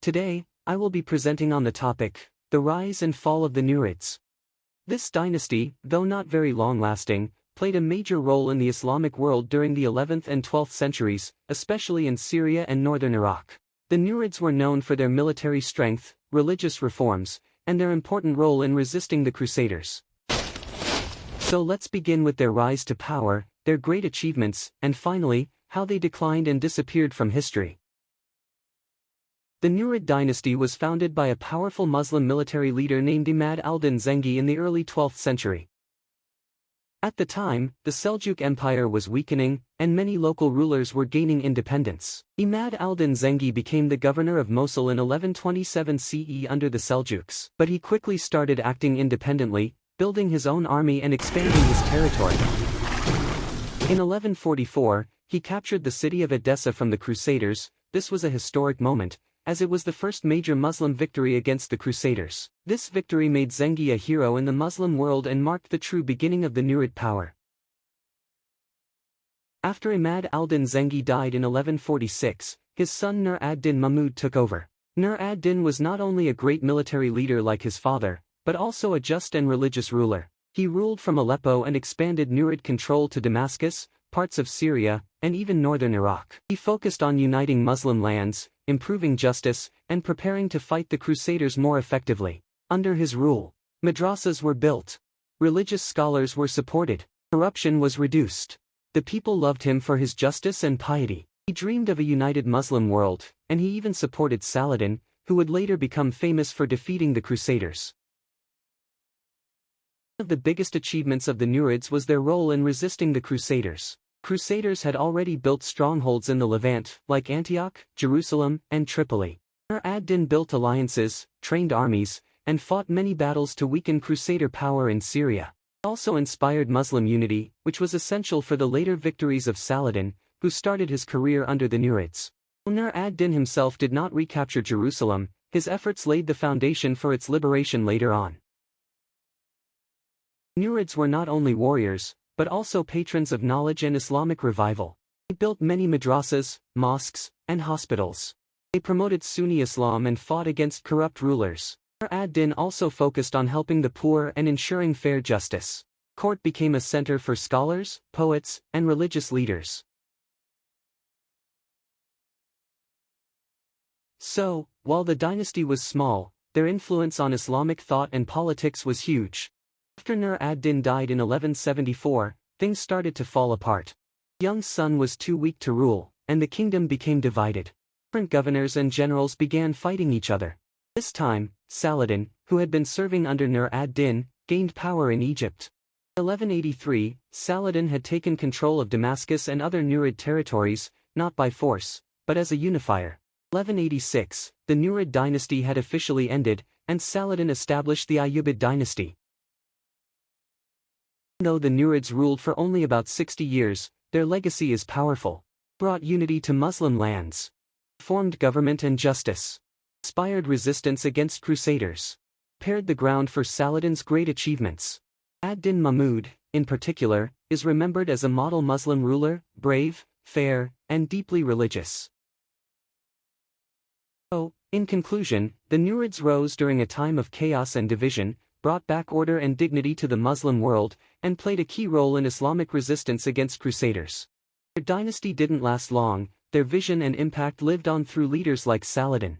Today, I will be presenting on the topic, the rise and fall of the Nurids. This dynasty, though not very long-lasting, played a major role in the Islamic world during the 11th and 12th centuries, especially in Syria and northern Iraq. The Nurids were known for their military strength, religious reforms, and their important role in resisting the Crusaders. So let's begin with their rise to power, their great achievements, and finally, how they declined and disappeared from history. The Nurid dynasty was founded by a powerful Muslim military leader named Imad al-Din Zengi in the early 12th century. At the time, the Seljuk Empire was weakening, and many local rulers were gaining independence. Imad al-Din Zengi became the governor of Mosul in 1127 CE under the Seljuks, but he quickly started acting independently, building his own army and expanding his territory. In 1144, he captured the city of Edessa from the Crusaders. This was a historic moment, as it was the first major Muslim victory against the Crusaders. This victory made Zengi a hero in the Muslim world and marked the true beginning of the Nurid power. After Imad al-Din Zengi died in 1146, his son Nur ad-Din Mahmud took over. Nur ad-Din was not only a great military leader like his father, but also a just and religious ruler. He ruled from Aleppo and expanded Nurid control to Damascus, parts of Syria, and even northern Iraq. He focused on uniting Muslim lands, improving justice, and preparing to fight the Crusaders more effectively. Under his rule, madrasas were built. Religious scholars were supported. Corruption was reduced. The people loved him for his justice and piety. He dreamed of a united Muslim world, and he even supported Saladin, who would later become famous for defeating the Crusaders. One of the biggest achievements of the Nurids was their role in resisting the Crusaders. Crusaders had already built strongholds in the Levant, like Antioch, Jerusalem, and Tripoli. Nur ad-Din built alliances, trained armies, and fought many battles to weaken Crusader power in Syria. He also inspired Muslim unity, which was essential for the later victories of Saladin, who started his career under the Nurids. While Nur ad-Din himself did not recapture Jerusalem, his efforts laid the foundation for its liberation later on. Nurids were not only warriors, but also patrons of knowledge and Islamic revival. They built many madrasas, mosques, and hospitals. They promoted Sunni Islam and fought against corrupt rulers. Nur ad-Din also focused on helping the poor and ensuring fair justice. Court became a center for scholars, poets, and religious leaders. So, while the dynasty was small, their influence on Islamic thought and politics was huge. After Nur ad-Din died in 1174, things started to fall apart. The young son was too weak to rule, and the kingdom became divided. Different governors and generals began fighting each other. This time, Saladin, who had been serving under Nur ad-Din, gained power in Egypt. In 1183, Saladin had taken control of Damascus and other Nurid territories, not by force, but as a unifier. In 1186, the Nurid dynasty had officially ended, and Saladin established the Ayyubid dynasty. Even though the Nurids ruled for only about 60 years, their legacy is powerful. They brought unity to Muslim lands, reformed government and justice, inspired resistance against Crusaders, prepared the ground for Saladin's great achievements. Ad-Din Mahmud, in particular, is remembered as a model Muslim ruler, brave, fair, and deeply religious. So, in conclusion, the Nurids rose during a time of chaos and division, brought back order and dignity to the Muslim world, and played a key role in Islamic resistance against Crusaders. Their dynasty didn't last long, their vision and impact lived on through leaders like Saladin.